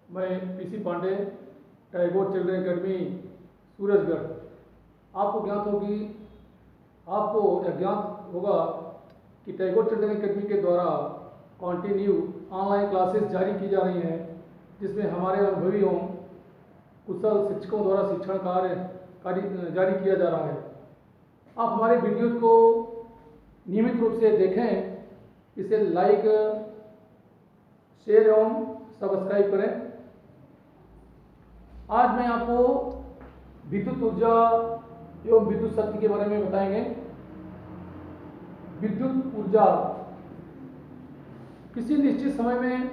मैं PC Pandey, Tagore children academy, Surajgarh. आपको ज्ञात होगा कि टैगोर चिल्ड्रन एकेडमी के द्वारा कॉन्टिन्यू ऑनलाइन क्लासेस जारी की जा रही हैं, जिसमें हमारे अनुभवी एवं कुशल शिक्षकों द्वारा शिक्षण कार्य जारी किया जा रहा है। आप हमारे वीडियोज को नियमित रूप से देखें, इसे लाइक, शेयर एवं सब्सक्राइब करें। आज मैं आपको विद्युत ऊर्जा एवं विद्युत शक्ति के बारे में बताएंगे। विद्युत ऊर्जा किसी निश्चित समय में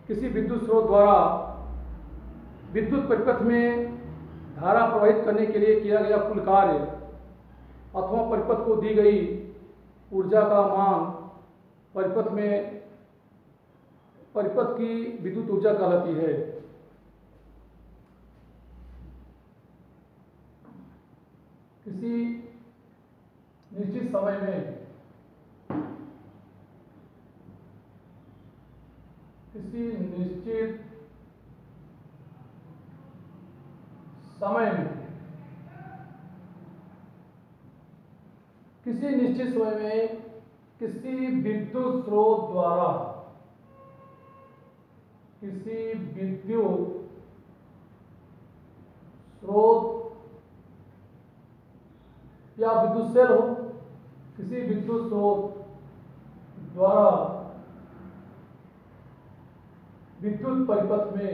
किसी विद्युत स्रोत द्वारा विद्युत परिपथ में धारा प्रवाहित करने के लिए किया गया कुल कार्य अथवा परिपथ को दी गई ऊर्जा का मान परिपथ की विद्युत ऊर्जा कहलाती है। किसी निश्चित समय में किसी निश्चित समय में किसी विद्युत स्रोत द्वारा या विद्युत सेल हो, किसी विद्युत स्रोत द्वारा विद्युत परिपथ में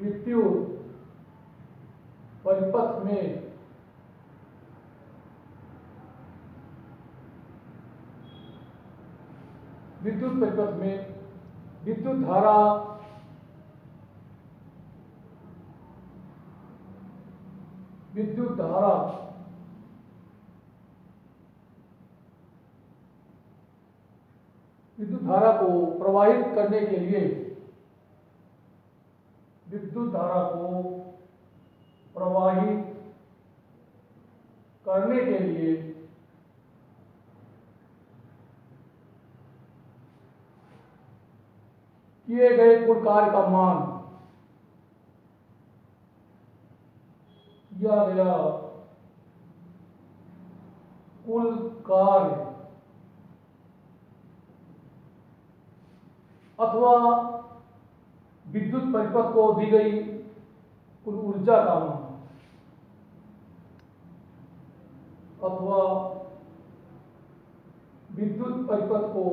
विद्युत धारा को प्रवाहित करने के लिए किए गए कुल कार्य का मान किया गया कुल कार्य अथवा विद्युत परिपथ को दी गई कुल ऊर्जा का मान अथवा विद्युत परिपथ को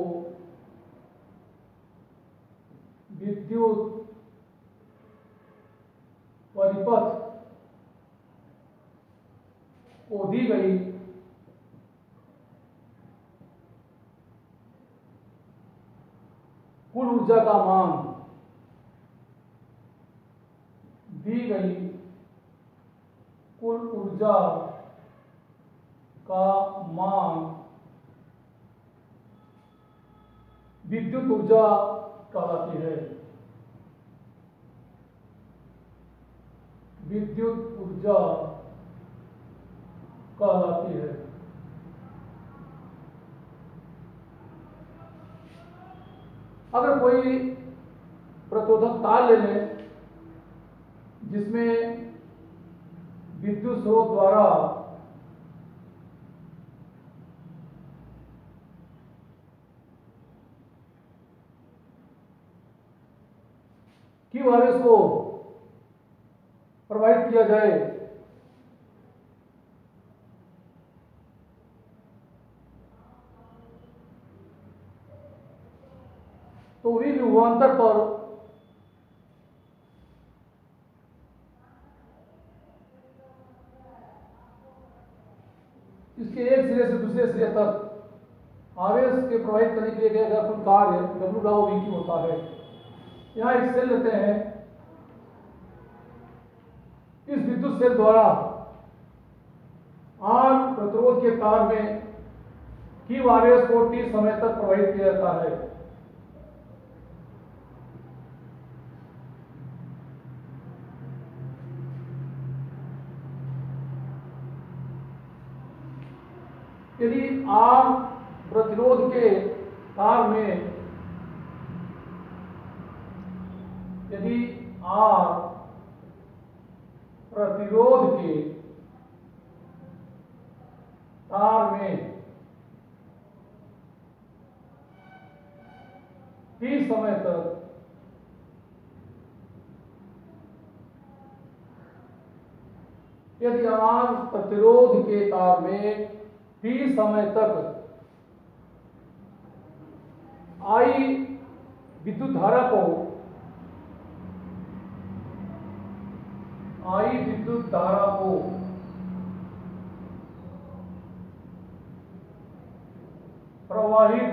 दी गई कुल ऊर्जा का मान विद्युत ऊर्जा कहलाती है। अगर कोई प्रतिरोधक तार ले लें जिसमें विद्युत स्रोत द्वारा क्यू आवेश को प्रवाहित किया जाए तो वही विभवांतर पर इसके एक सिरे से दूसरे सिरे तक आवेश के प्रवाहित करने के लिए किया गया कुल कार्य W/V होता है। यहाँ एक सेल लेते हैं। इस विद्युत सेल द्वारा R प्रतिरोध के तार में Q आवेश को T समय तक प्रवाहित किया जाता है। यदि R प्रतिरोध के तार में यदि R प्रतिरोध के तार में T समय तक यदि R प्रतिरोध के तार में T समय तक I विद्युत धारा को प्रवाहित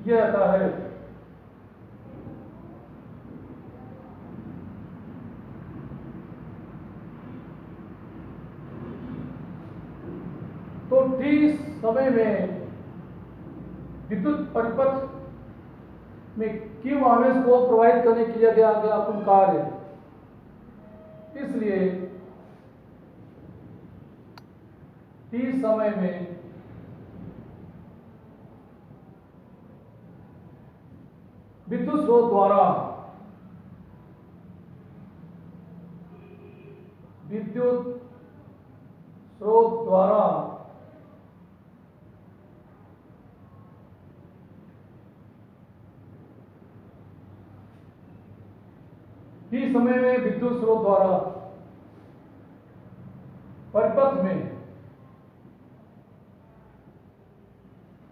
किया जाता है तो T समय में विद्युत परिपथ में Q आवेश को प्रवाहित करने के लिए किया गया कुल कार्य, इसलिए T समय में विद्युत स्रोत द्वारा T समय में विद्युत स्रोत द्वारा परिपथ में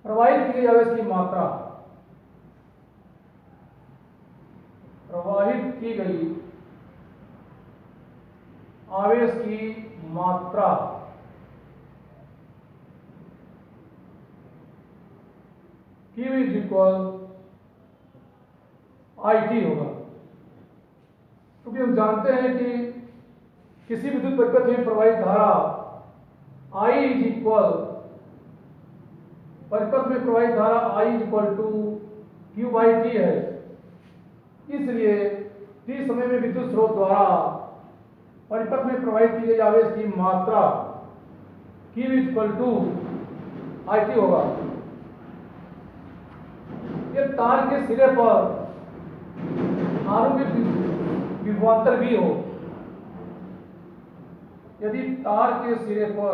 प्रवाहित की गई आवेश की मात्रा Q इज इक्वल IT होगा, क्योंकि हम जानते हैं कि किसी विद्युत परिपथ में प्रवाहित धारा I इज इक्वल परिपथ में प्रवाहित धारा I is equal to Q by T है। इसलिए T समय में विद्युत स्रोत द्वारा परिपथ में प्रवाहित की गई आवेश की मात्रा Q is equal to IT होगा। यह तार के सिरे पर आरोपित विभवांतर भी हो, यदि तार के सिरे पर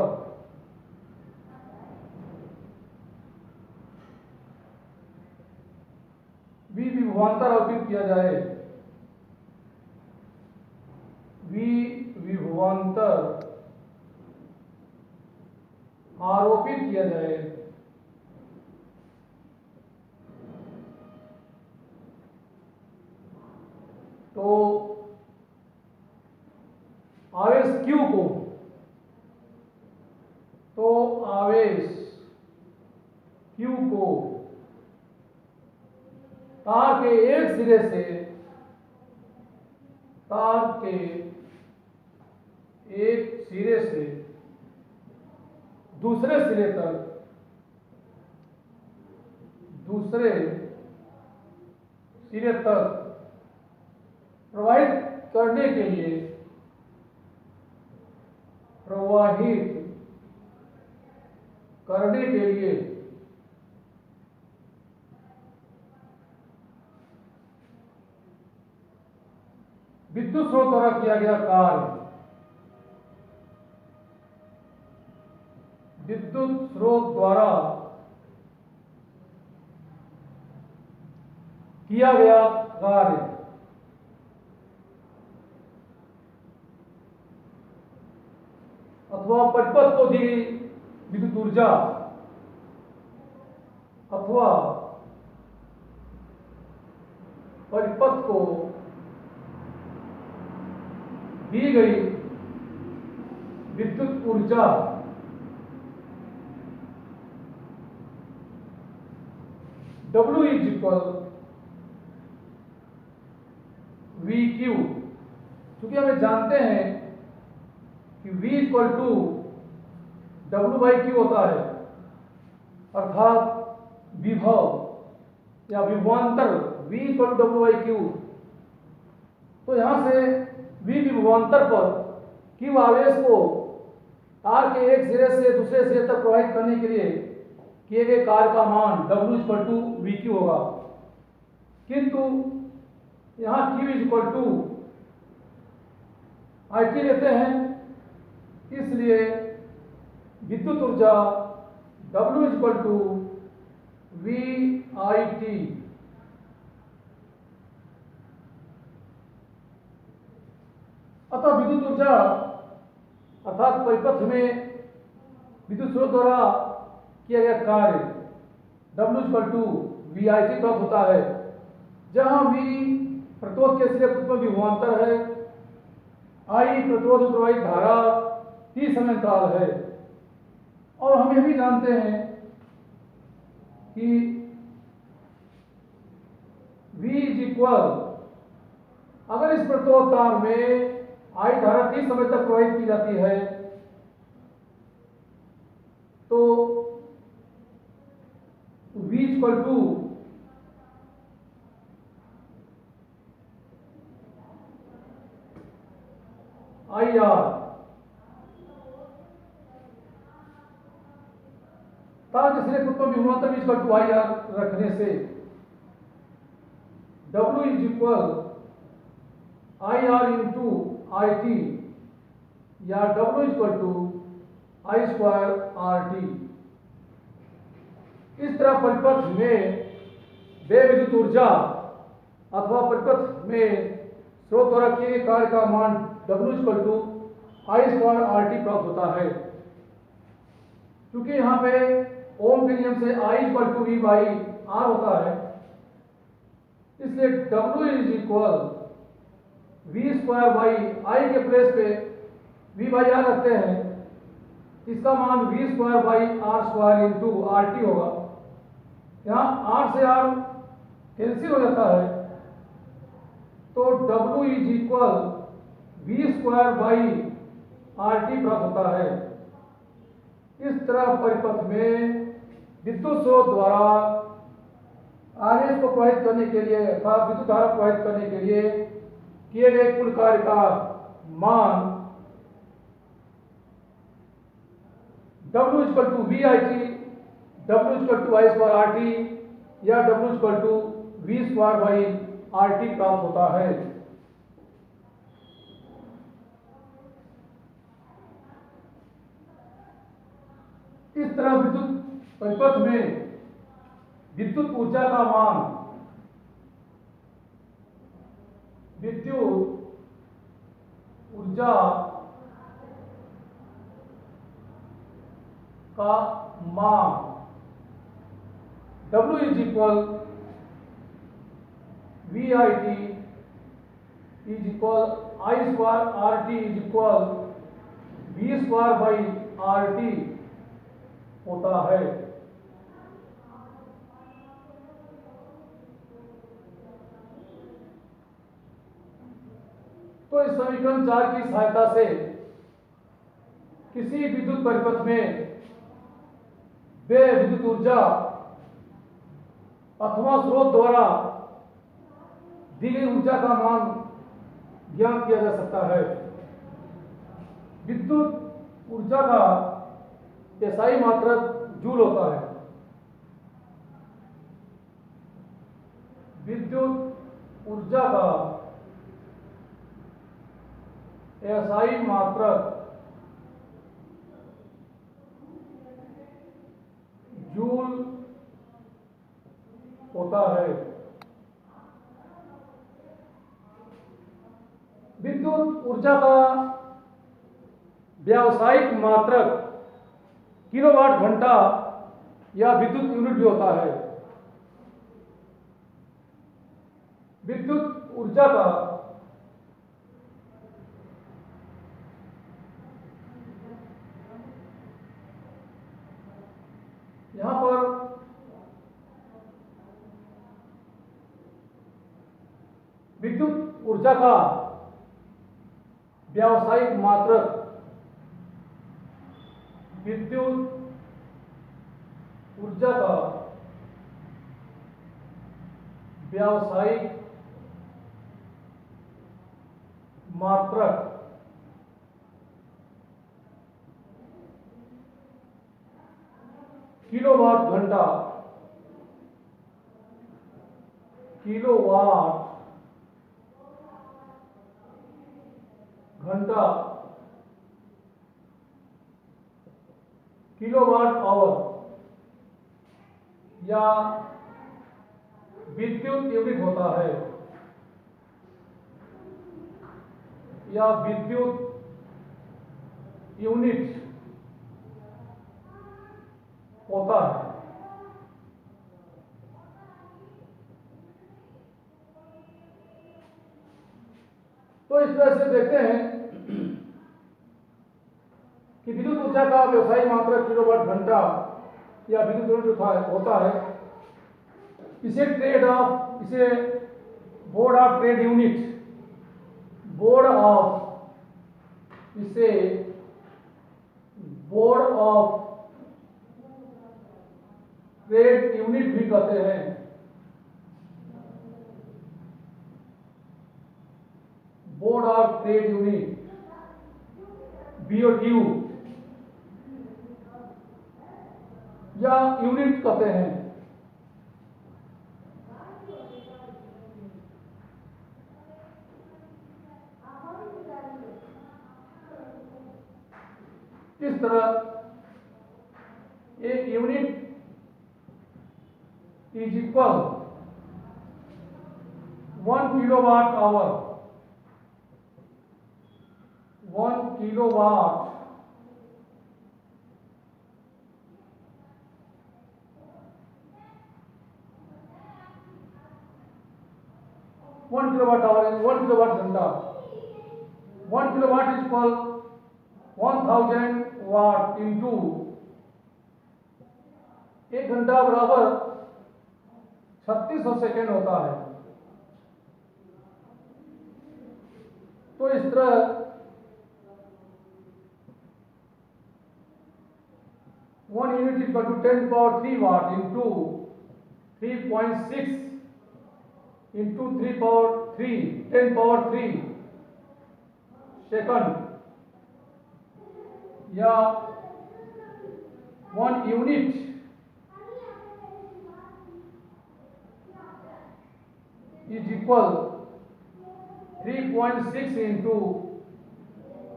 भी विभवांतर आरोपित किया जाए, तो आवेश Q को तार के एक सिरे से दूसरे सिरे तक प्रवाहित करने के लिए विद्युत स्रोत द्वारा किया गया कार्य, अथवा परिपथ को दी गई विद्युत ऊर्जा अथवा परिपथ को दी गई विद्युत ऊर्जा W इज इक्वल VQ, क्योंकि हमें जानते हैं कि V equal to W by Q होता है, अर्थात विभव या विभवांतर V equal to W by Q। तो यहां से V विभवांतर पर Q आवेश को तार के एक सिरे से दूसरे सिरे तक प्रवाहित करने के लिए किए गए कार्य का मान W इक्वल टू VQ होगा। किंतु यहाँ Q is equal to IT लेते हैं, इसलिए विद्युत ऊर्जा W is equal to VIT। अतः विद्युत ऊर्जा अर्थात परिपथ में विद्युत स्रोत द्वारा किया गया कार्य W इक्वल टू VIT प्राप्त होता है, जहां V प्रतिरोध के सिरे में विभवांतर है, I प्रतिरोध में प्रवाहित धारा, T समय अंतराल है। और हम यह भी जानते हैं कि V इज इक्वल, अगर इस प्रतिरोध तार में I धारा T समय तक प्रवाहित की जाती है तो V इक्वल टू IR, तार के सिरे को विभवांतर V इक्वल टू IR रखने से W is equal IR into IT या W equal to I square RT। इस तरह परिपथ में वे विद्युत ऊर्जा अथवा परिपथ में स्रोत द्वारा किए गए कार्य का मान W equal to I square RT प्राप्त होता है। क्योंकि यहाँ पे ओम के नियम से I equal to V by R होता है, इसलिए W is equal V square by I के प्लेस पे V बाई R रखते हैं, इसका मान V square by R square into RT होगा। यहाँ R से R कैंसिल हो जाता है, तो W is equal V square by RT प्राप्त होता है। इस तरह परिपथ में विद्युत स्रोत द्वारा आवेश को प्रवाहित करने के लिए अर्थात विद्युत धारा प्रवाहित करने के लिए किए गए कुल कार्य का मान W equal to VIT, W equal to I square RT या W equal to V square by RT प्राप्त होता है। इस तरह विद्युत परिपथ में विद्युत ऊर्जा का मान विद्युत ऊर्जा का मान W is equal VIT is equal I square RT is equal V square by RT होता है। तो इस समीकरण 4 की सहायता से किसी विद्युत परिपथ में वे विद्युत ऊर्जा अथवा स्रोत द्वारा दी गई ऊर्जा का मान ज्ञात किया जा सकता है। विद्युत ऊर्जा का SI मात्रक जूल होता है। विद्युत ऊर्जा का SI मात्रक जूल होता है। विद्युत ऊर्जा का व्यावसायिक मात्रक किलोवाट घंटा या विद्युत यूनिट भी होता है। विद्युत ऊर्जा का यहां पर विद्युत ऊर्जा का व्यावसायिक मात्रक विद्युत ऊर्जा का व्यावसायिक मात्रक किलोवाट घंटा किलोवाट घंटा, किलोवाट आवर या विद्युत यूनिट होता है, या विद्युत यूनिट होता है। तो इस तरह से देखते हैं कि विद्युत ऊर्जा का व्यवसायिक मात्रा किलोवाट घंटा या विद्युत यूनिट होता है। इसे बोर्ड ऑफ ट्रेड यूनिट, इसे बोर्ड ऑफ ट्रेड यूनिट भी कहते हैं। Board of trade unit, BOTU या यूनिट कहते हैं। इस तरह एक unit is equal 1 kilowatt hour, 1 kilowatt hour is 1 kilowatt घंटा। 1 kilowatt is equal 1000 watt into 1 घंटा बराबर 3600 सेकेंड होता है। तो इस तरह 1 unit is equal to 10 power 3 watt into 3.6 into 3 power 3 10 power 3 second, या 1 unit is equal 3.6 into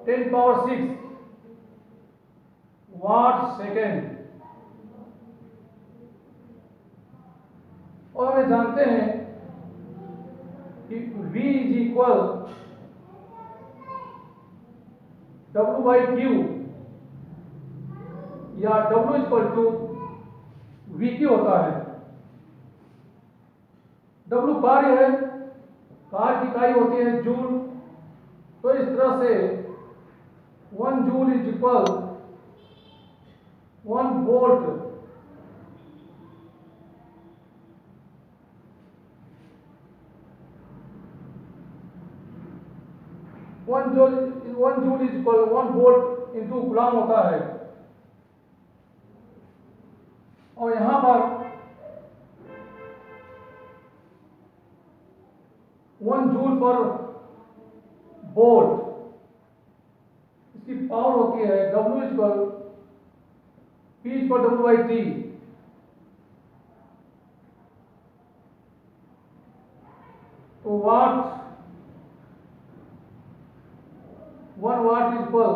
10 power 6 watt second. और हमें जानते हैं कि V is equal W by Q, या W is equal to VQ होता है। W कार्य है, कार्य की इकाई होती है जूल। तो इस तरह से 1 joule is equal 1 volt. 1 joule is equal 1 volt into coulomb होता है। और यहां पर 1 जूल पर वोल्ट, इसकी पावर होती है W equal P equal W by T। तो watt, 1 watt is equal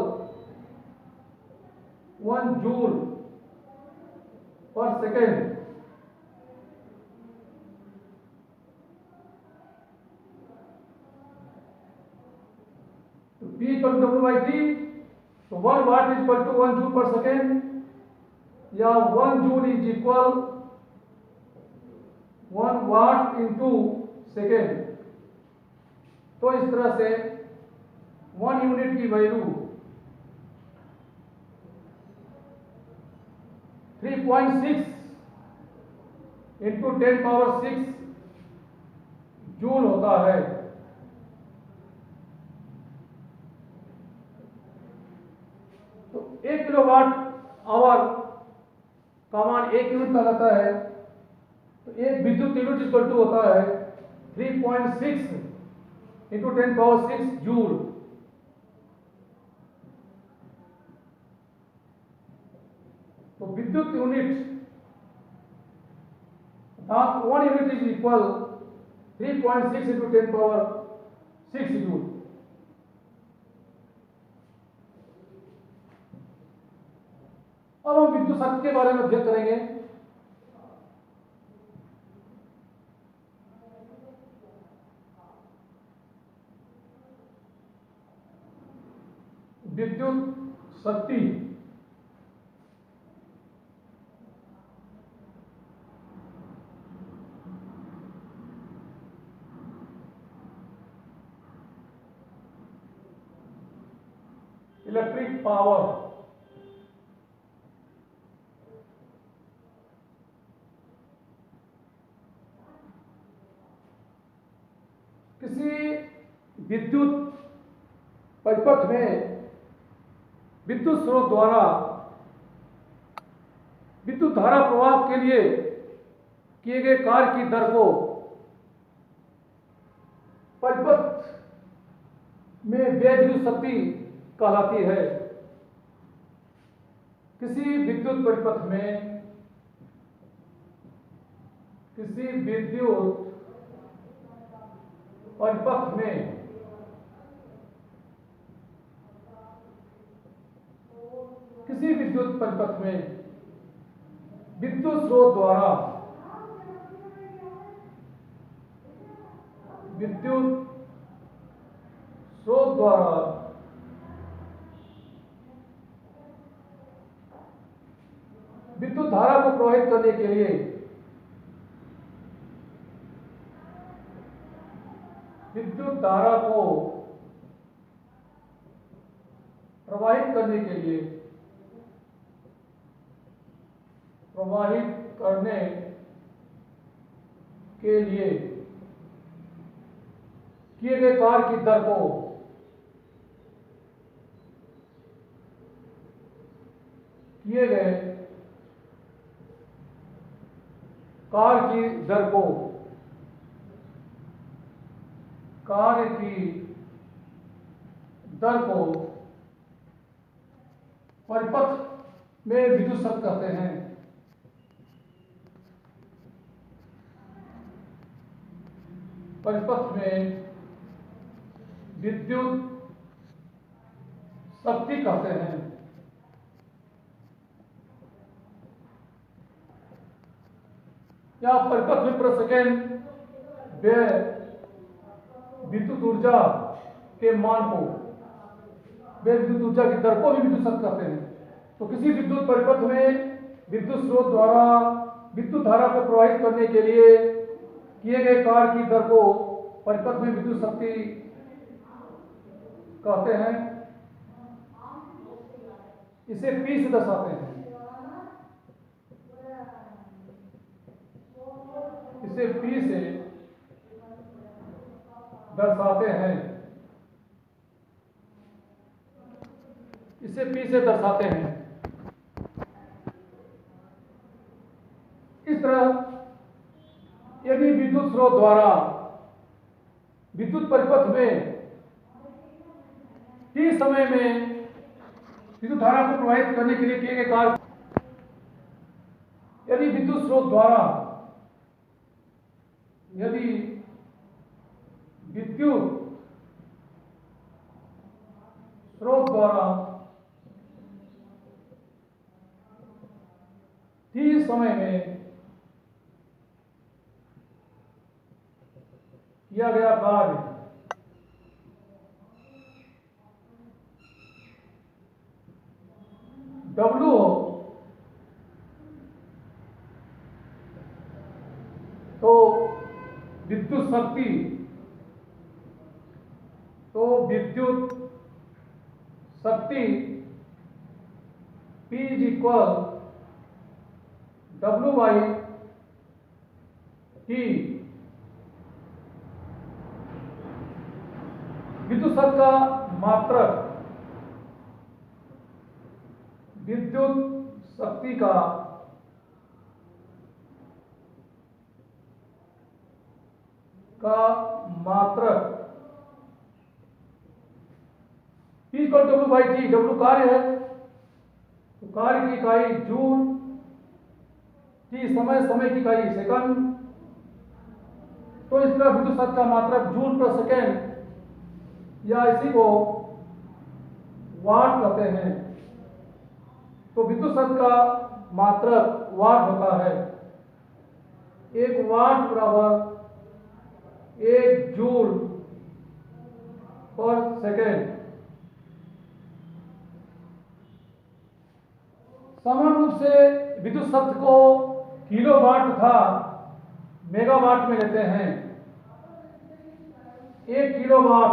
1 joule per second. P equal to W by T। तो 1 watt is equal to 1 joule per second, या 1 joule is equal 1 watt into second. तो इस तरह से 1 unit की value 3.6 into 10 power 6 joule होता है। तो 1 किलोवाट आवर का मान 1 यूनिट का रहता है। तो एक विद्युत यूनिट इक्वल टू होता है 3.6 इंटू 10 पावर 6 जूल। तो विद्युत unit 1 unit is equal 3.6 into 10 power 6 joule. अब हम विद्युत शक्ति के बारे में अध्ययन करेंगे। विद्युत शक्ति इलेक्ट्रिक पावर किसी विद्युत परिपथ में विद्युत स्रोत द्वारा विद्युत धारा प्रवाह के लिए किए गए कार्य की दर को परिपथ में व्यय विद्युत शक्ति कहलाती है। किसी विद्युत परिपथ में किसी विद्युत परिपथ में किसी विद्युत परिपथ में विद्युत स्रोत द्वारा विद्युत धारा को प्रवाहित करने के लिए विद्युत धारा को प्रवाहित करने के लिए किए गए कार्य की दर को किए गए कार्य की दर को परिपथ में विद्युत शक्ति कहते हैं। परिपथ में विद्युत शक्ति कहते हैं। या परिपथ में प्रति सेकेंड व्यय विद्युत ऊर्जा के मान को व्यय विद्युत ऊर्जा की दर को भी विद्युत शक्ति कहते हैं। तो किसी विद्युत परिपथ में विद्युत स्रोत द्वारा विद्युत धारा को प्रवाहित करने के लिए किए गए कार्य की दर को परिपथ में विद्युत शक्ति कहते हैं। इसे P से दर्शाते हैं। इसे P से दर्शाते हैं। इस तरह यदि विद्युत स्रोत द्वारा विद्युत परिपथ में T समय में विद्युत धारा को प्रवाहित करने के लिए किए गए कार्य यदि विद्युत स्रोत द्वारा T समय में किया गया कार्य W हो तो विद्युत शक्ति P is equal W by T। विद्युत शक्ति का मात्रक विद्युत शक्ति का मात्रक P equal W by T। W कार्य है तो कार्य की इकाई जूल, T समय की इकाई सेकंड, तो इस तरह विद्युत शक्ति का मात्रक जूल पर सेकेंड या इसी को वाट कहते हैं। तो विद्युत शक्ति का मात्रक वाट होता है। एक वाट बराबर एक जूल पर सेकेंड। समान रूप से विद्युत शक्ति को किलोवाट तथा मेगावाट में लेते हैं। एक किलोवाट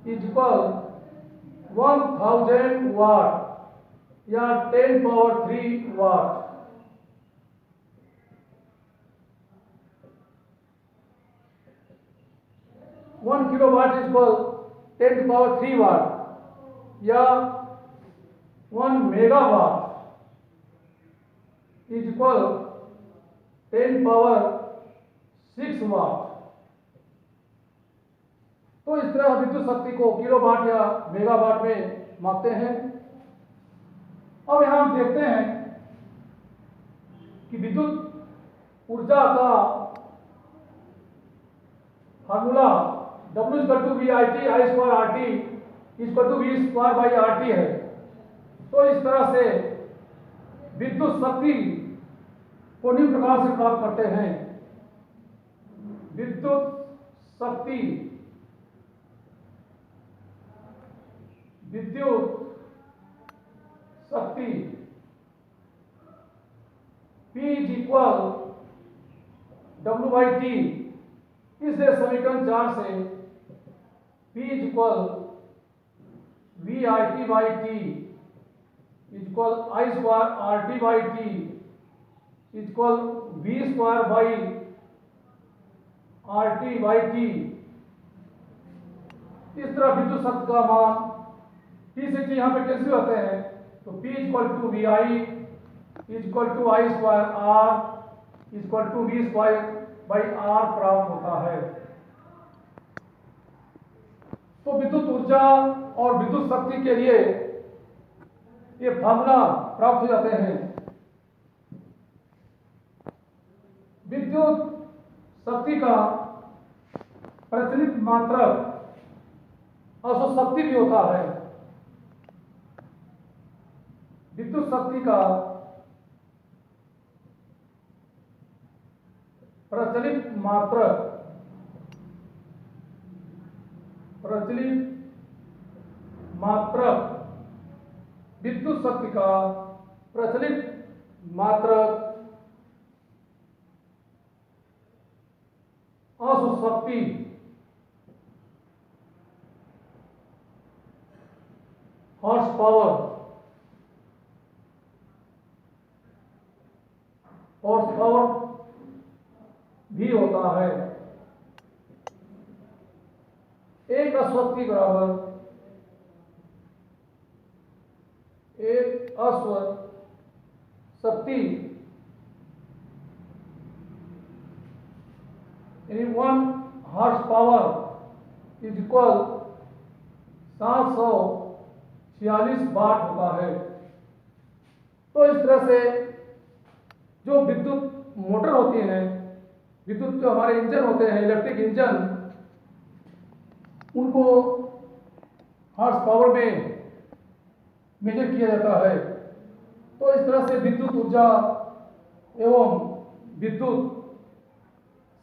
इज इक्वल 1000 वाट या 10 power 3 watt. One kilowatt is equal 10 power 3 watt या 1 megawatt is equal 10 power 6 watt. तो इस तरह विद्युत शक्ति को किलोवाट या मेगावाट में मापते हैं। अब यहां हम देखते हैं कि विद्युत ऊर्जा का formula W = VIT I² RT = V² है। तो इस तरह से विद्युत शक्ति को निम्न प्रकार से प्राप्त करते हैं। विद्युत शक्ति P = W/T। इसलिए समीकरण 4 से P = VIT/T = I² RT/T = V² इस तरह विद्युत शक्ति का मान T से T यहाँ पे कैंसिल होते हैं, तो P = VI = I² R V²/R प्राप्त होता है। तो विद्युत ऊर्जा और विद्युत शक्ति के लिए ये फार्मूला प्राप्त हो जाते हैं। विद्युत शक्ति का प्रचलित मात्रक अशुद्ध शक्ति भी होता है। विद्युत शक्ति का प्रचलित मात्रक विद्युत शक्ति का प्रचलित मात्रक अशुद्ध शक्ति हॉर्स पावर भी होता है। एक अश्वशक्ति बराबर एक अश्वशक्ति यानी 1 हॉर्स पावर इज इक्वल 746 वाट होता है। तो इस तरह से जो विद्युत मोटर होती हैं, विद्युत जो हमारे इंजन होते हैं, इलेक्ट्रिक इंजन, उनको हॉर्स पावर में मेजर किया जाता है। तो इस तरह से विद्युत ऊर्जा एवं विद्युत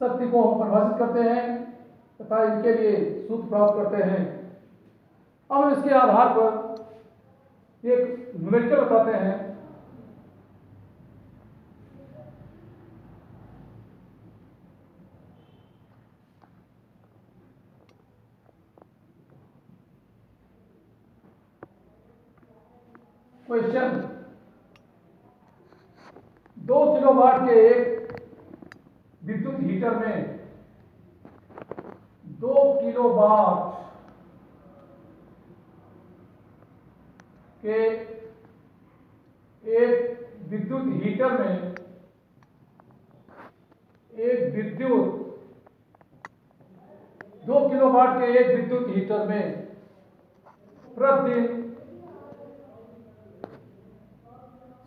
शक्ति को हम परिभाषित करते हैं तथा इनके लिए सूत्र प्राप्त करते हैं। अब हम इसके आधार पर एक न्यूमेरिकल बताते हैं। क्वेश्चन 2 किलोवाट के एक विद्युत हीटर में 2 किलोवाट के एक विद्युत हीटर में एक विद्युत 2 किलोवाट के एक विद्युत हीटर में प्रतिदिन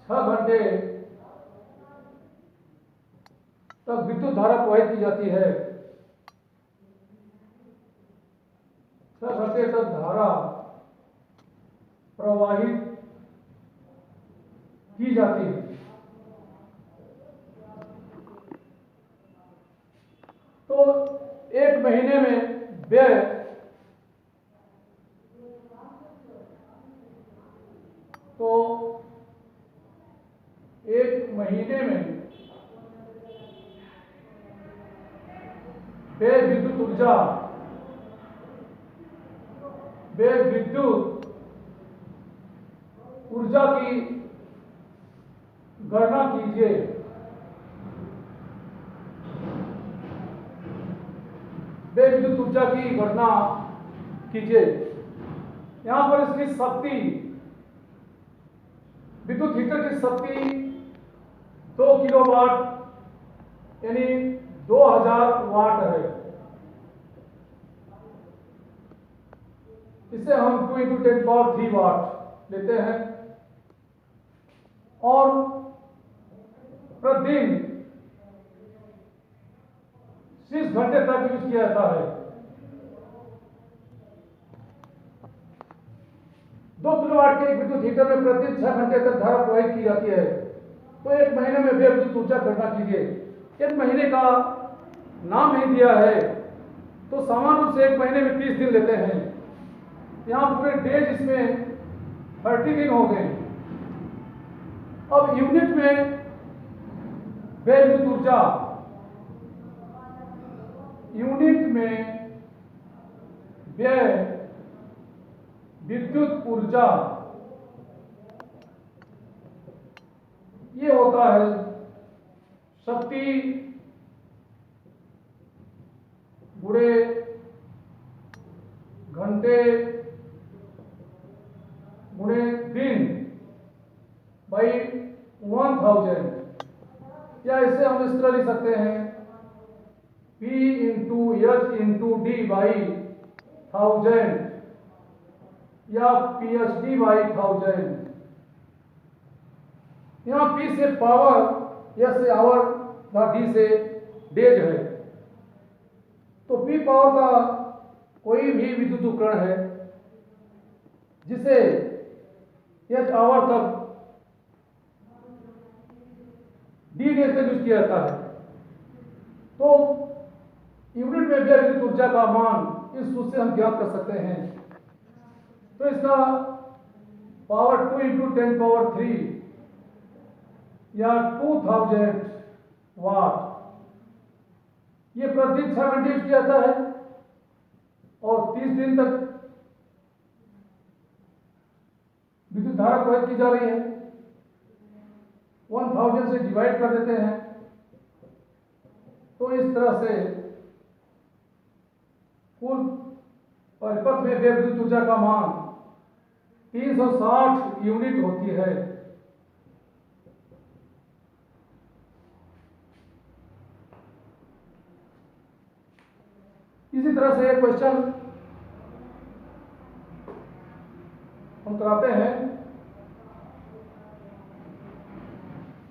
6 घंटे तक विद्युत धारा प्रवाहित की जाती है। 6 घंटे तक धारा प्रवाहित की जाती है। तो एक महीने में व्यय एक महीने में व्यय विद्युत ऊर्जा, व्यय विद्युत ऊर्जा की गणना कीजिए। व्यय विद्युत ऊर्जा की गणना कीजिए। यहां पर इसकी शक्ति, विद्युत हीटर की शक्ति 2 किलोवाट यानी 2000 वाट है। इसे हम 2 × 10³ वाट लेते हैं और प्रतिदिन 30 घंटे तक यूज किया जाता है। 2 किलोवाट के एक विद्युत हीटर में प्रतिदिन 6 घंटे तक धारा प्रवाहित की जाती है। तो एक महीने में व्यय विद्युत ऊर्जा गणना कीजिए। एक महीने का नाम नहीं दिया है तो सामान्य रूप से एक महीने में 30 दिन लेते हैं। यहाँ पूरे डेज इसमें 30 दिन हो गए। अब यूनिट में व्यय विद्युत ऊर्जा, यूनिट में व्यय विद्युत ऊर्जा ये होता है शक्ति गुणे घंटे गुणे दिन बाई 1000, या इसे हम इस तरह लिख सकते हैं P × H × D बाई 1000 या PSD बाई 1000। यहाँ P से पावर, S से आवर, D से डेज है। तो P पावर का कोई भी विद्युत उपकरण है जिसे H आवर तक D डेज तक यूज किया जाता है। तो यूनिट में व्यय विद्युत ऊर्जा का मान इस सूत्र से हम ज्ञात कर सकते हैं। तो इसका पावर 2 × 10³ या 2000 वाट, ये प्रतिदिन 6 घंटे यूज किया जाता है और 30 दिन तक विद्युत धारा प्रवाहित की जा रही है। 1000 से डिवाइड कर देते हैं तो इस तरह से कुल परिपथ में व्यय विद्युत ऊर्जा का मान 360 यूनिट होती है। इसी तरह से एक क्वेश्चन हम कराते हैं।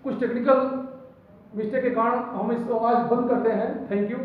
कुछ टेक्निकल मिस्टेक के कारण हम इसको आज बंद करते हैं। Thank you.